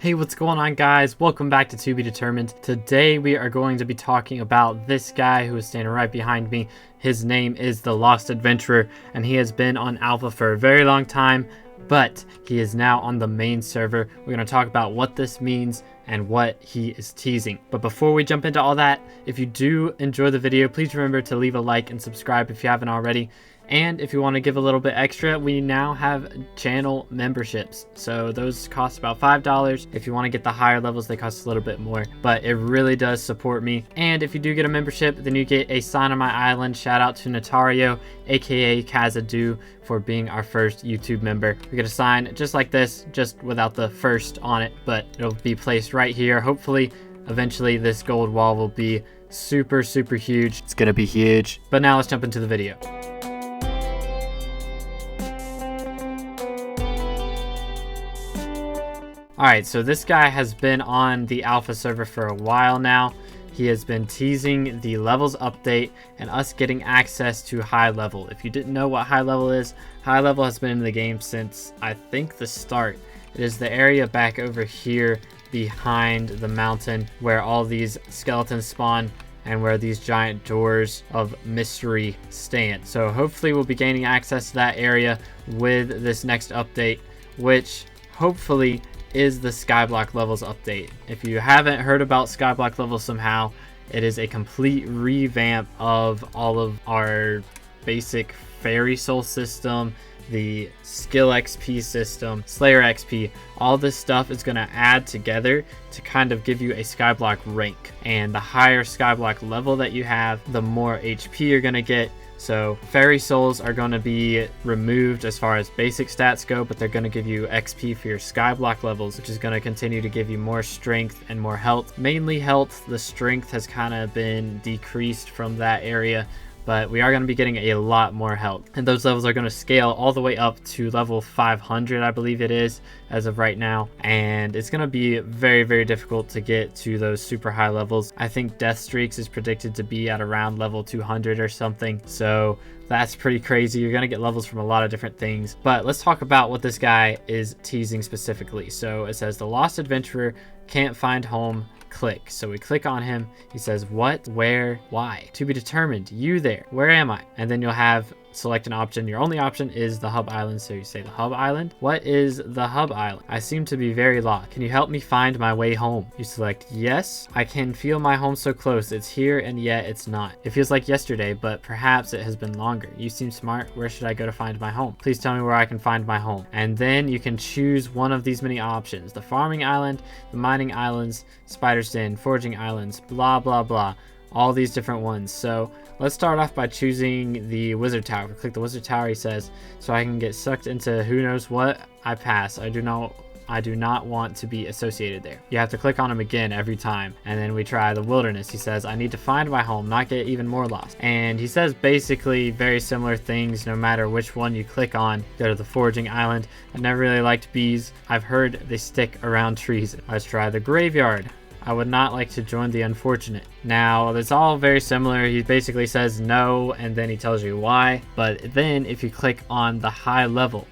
Hey, what's going on, guys? Welcome back to Be Determined. Today we are going to be talking about this guy who is standing right behind me. His name is the Lost Adventurer, and he has been on alpha for a very long time, but he is now on the main server. We're going to talk about what this means and what he is teasing. But before we jump into all that, if you do enjoy the video, please remember to leave a like and subscribe if you haven't already. And if you want to give a little bit extra, we now have channel memberships. So those cost about $5. If you want to get the higher levels, they cost a little bit more. But it really does support me. And if you do get a membership, then you get a sign on my island. Shout out to Notario, aka Kazadu, for being our first YouTube member. We get a sign just like this, just without the first on it. But it'll be placed right here. Hopefully, eventually this gold wall will be super huge. It's going to be huge. But now let's jump into the video. Alright, so this guy has been on the alpha server for a while now. He has been teasing the levels update and us getting access to high level. If you didn't know what high level is, high level has been in the game since I think the start. It is the area back over here behind the mountain where all these skeletons spawn and where these giant doors of mystery stand. So hopefully we'll be gaining access to that area with this next update, which hopefully is the SkyBlock levels update. If you haven't heard about SkyBlock levels somehow, it is a complete revamp of all of our basic Fairy Soul system, the Skill XP system, Slayer XP. All this stuff is going to add together to kind of give you a SkyBlock rank. And the higher SkyBlock level that you have, the more HP you're going to get. So Fairy Souls are going to be removed as far as basic stats go, but they're going to give you XP for your Skyblock levels, which is going to continue to give you more strength and more health. Mainly health. The strength has kind of been decreased from that area, but we are going to be getting a lot more health. And those levels are going to scale all the way up to level 500, I believe it is, as of right now. And it's going to be very difficult to get to those super high levels. I think Death Streaks is predicted to be at around level 200 or something. So that's pretty crazy. You're going to get levels from a lot of different things. But let's talk about what this guy is teasing specifically. So it says, the Lost Adventurer can't find home. Click. So we click on him. He says, what, where, why? To be determined. You there. Where am I? And then you'll have select an option. Your only option is the hub island. So you say the hub island. What is the hub island? I seem to be very lost. Can you help me find my way home? You select yes. I can feel my home so close. It's here and yet it's not. It feels like yesterday, but perhaps it has been longer. You seem smart. Where should I go to find my home? Please tell me where I can find my home. And then you can choose one of these many options. The farming island, the mining islands, spider's den, foraging islands, blah blah. All these different ones. So let's start off by choosing the wizard tower. If we click the wizard tower, he says, so I can get sucked into who knows what. I pass. I do not want to be associated there. You have to click on him again every time. And then we try the wilderness. He says, I need to find my home, not get even more lost. And he says basically very similar things no matter which one you click on. Go to the foraging island. I never really liked bees. I've heard they stick around trees. Let's try the graveyard. I would not like to join the unfortunate. Now, it's all very similar. He basically says no, and then he tells you why. But then if you click on the high level,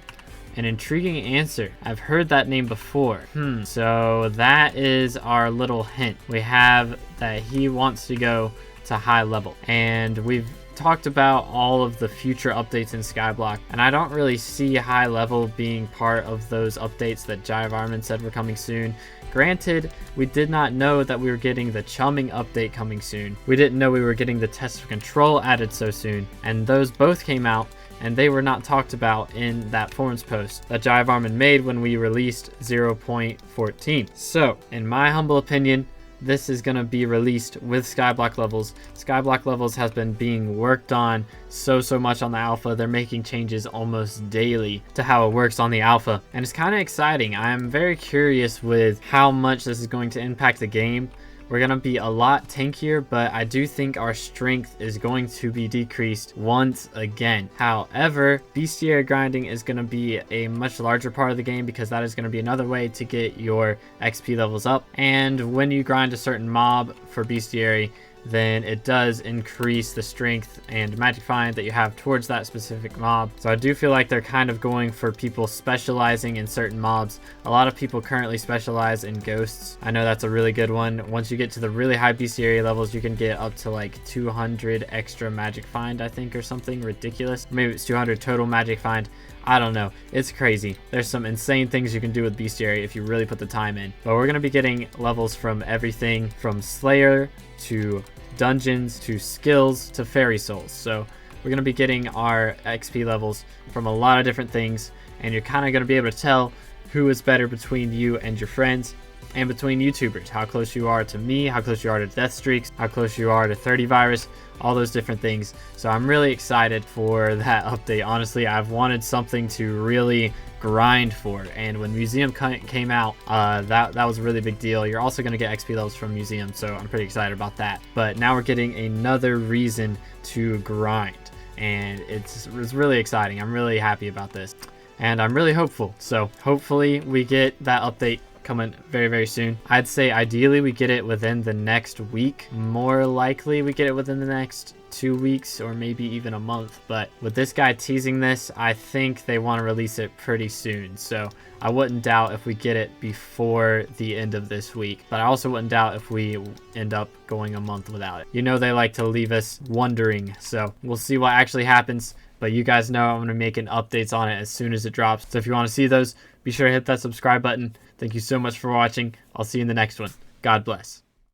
an intriguing answer. I've heard that name before. So that is our little hint. We have that he wants to go to high level. And we've talked about all of the future updates in SkyBlock, and I don't really see high level being part of those updates that Jive Armin said were coming soon. Granted, we did not know that we were getting the chumming update coming soon. We didn't know we were getting the test of control added so soon, and those both came out, and they were not talked about in that forums post that Jive Armin made when we released 0.14. So, in my humble opinion, this is going to be released with SkyBlock levels. SkyBlock levels has been being worked on so much on the alpha. They're making changes almost daily to how it works on the alpha, and it's kind of exciting. I'm very curious with how much this is going to impact the game. We're going to be a lot tankier, but I do think our strength is going to be decreased once again. However, bestiary grinding is going to be a much larger part of the game because that is going to be another way to get your XP levels up. And when you grind a certain mob for bestiary, then it does increase the strength and magic find that you have towards that specific mob. So I do feel like they're kind of going for people specializing in certain mobs. A lot of people currently specialize in ghosts. I know that's a really good one. Once you get to the really high bestiary levels, you can get up to like 200 extra magic find, I think, or something ridiculous. Maybe it's 200 total magic find. I don't know. It's crazy. There's some insane things you can do with bestiary if you really put the time in. But we're going to be getting levels from everything from Slayer to dungeons to skills to fairy souls. So we're going to be getting our XP levels from a lot of different things, and you're kind of going to be able to tell who is better between you and your friends, and between YouTubers, how close you are to me, how close you are to Death Streaks, how close you are to 30 Virus, all those different things. So I'm really excited for that update. Honestly, I've wanted something to really grind for, and when Museum came out, that was a really big deal. You're also going to get XP levels from Museum, so I'm pretty excited about that. But now we're getting another reason to grind, and it's really exciting. I'm really happy about this, and I'm really hopeful. So hopefully we get that update coming very, very soon. I'd say ideally we get it within the next week. More likely we get it within the next 2 weeks or maybe even a month. But with this guy teasing this, I think they want to release it pretty soon. So I wouldn't doubt if we get it before the end of this week. But I also wouldn't doubt if we end up going a month without it. You know, they like to leave us wondering. So we'll see what actually happens. But you guys know I'm going to be making updates on it as soon as it drops. So if you want to see those, be sure to hit that subscribe button. Thank you so much for watching. I'll see you in the next one. God bless.